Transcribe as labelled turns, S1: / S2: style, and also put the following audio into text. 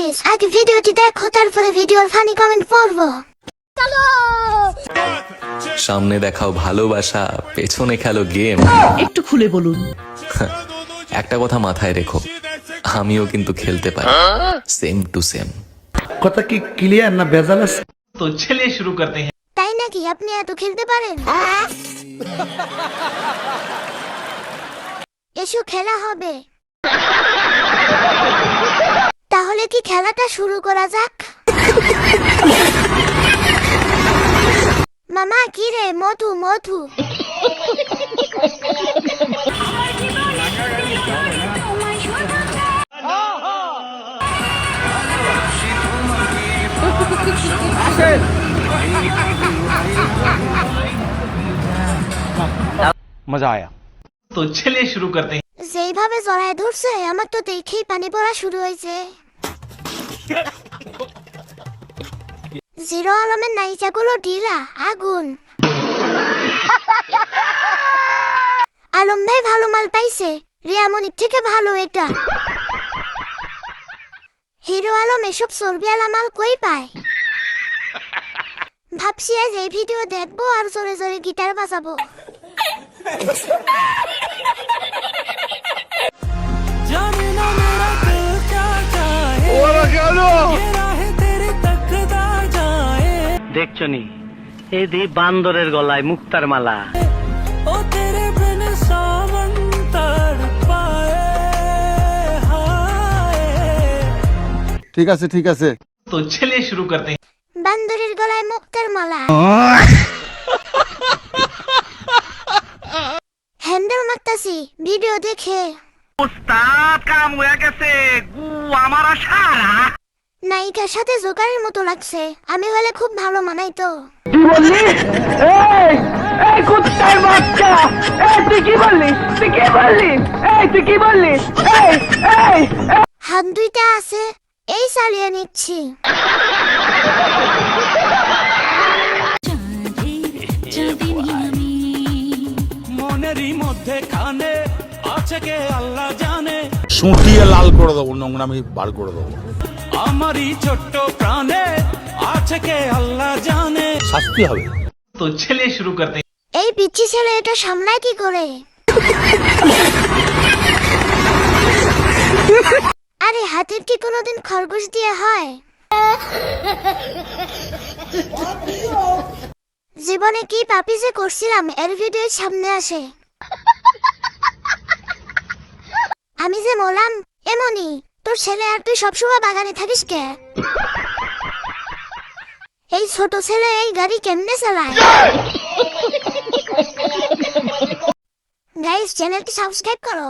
S1: Guys, আগে ভিডিওটি দেখো, তারপরে ভিডিওর ফানি কমেন্ট পড়বো।
S2: সামনে দেখাও ভালোবাসা, পেছনে খেলো গেম।
S3: একটু খুলে বলুন।
S2: একটা কথা মাথায় রেখো, আমিও কিন্তু খেলতে পারি, সেম টু সেম।
S4: কথা কি ক্লিয়ার না ভেজাল আছে?
S5: तो चलिए शुरू करते हैं।
S1: তাই নাকি? আপনি এত খেলতে পারেন? এসো খেলা হবে। তাহলে কি খেলাটা শুরু করা যাক? মামা কি রে? মধু মধু।
S5: मजा आया। तो चलिए शुरू करते हैं।
S1: যেইভাবে জড়ায় ধরছে, আমার তো দেখেই পানি পড়া শুরু হয়েছে। জিরো আলমের নায়িকাগুলো ঢিলা আগুন। আলম ভাই ভালো মাল পাইছে, রিয়ামনির থেকে ভালো এটা। হিরো আলম এসব চর্বিয়ালা মাল কই পায়? ভাবছি আজ এই ভিডিও দেখবো আর জোরে জোরে গিটার বাজাবো।
S6: দেখছো নি এই দি বান্দরের গলায় মুক্তার মালা।
S4: ঠিক আছে ঠিক আছে।
S5: तो चलिए शुरू करते हैं।
S1: বান্দরের গলায় মুক্তার মালা। হ্যান্ডেল মারতাছি ভিডিও দেখে।
S6: উস্তাদ কাম হয়ে গেছে, গু আমার সারা।
S1: নায়িকার সাথে জোকারের মতো লাগছে, আমি হলে খুব ভালো মানাই তো।
S6: কি বললি? এই কুত্তার বাচ্চা, তুই কি বললি? তুই কি বললি? তুই কি বললি?
S1: হাত দুইটা আছে, এই চালিয়ে নিচ্ছি।
S7: মনেরই মধ্যে খানে আছে কে আল্লাহ জানে,
S4: সুটিয়ে লাল করে দেবো, নোংরামি বার করে দেবো।
S7: আমারই ছোট্ট প্রাণে আছে কে আল্লাহ জানে।
S4: শাস্তি হবে।
S5: तो चलिए शुरू करते हैं।
S1: এই পিচ্ছি ছেলে এটা সামলায় কি করে? আরে হাতের কি কোনোদিন খরগোশ দিয়ে হয়? জীবনে কি পাপি যে করছিলাম এর ভিডিও সামনে আসে। আমি যে বললাম এমনই, তোর ছেলে আর তুই সবসময় বাগানে থাকিস কে? এই ছোট ছেলে এই গাড়ি কেমনে চালায়? গাইস, চ্যানেলটি সাবস্ক্রাইব করো।